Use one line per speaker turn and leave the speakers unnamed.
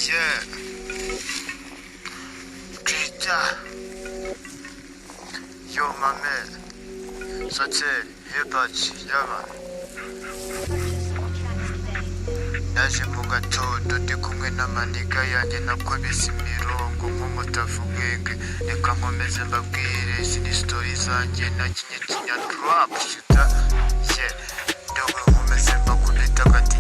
Yeah. Twitter. Yo, my man. Satel, Hebachi, Yama. Naje mu gatondo ndi kumwe n'amaniga yanjye nakubise imirongo nk'umutavugenge reka nkomeze mbabwire izi ni story zanjye nakinye kinya drop shooter yeah ndogo nkomeze mbakubita agati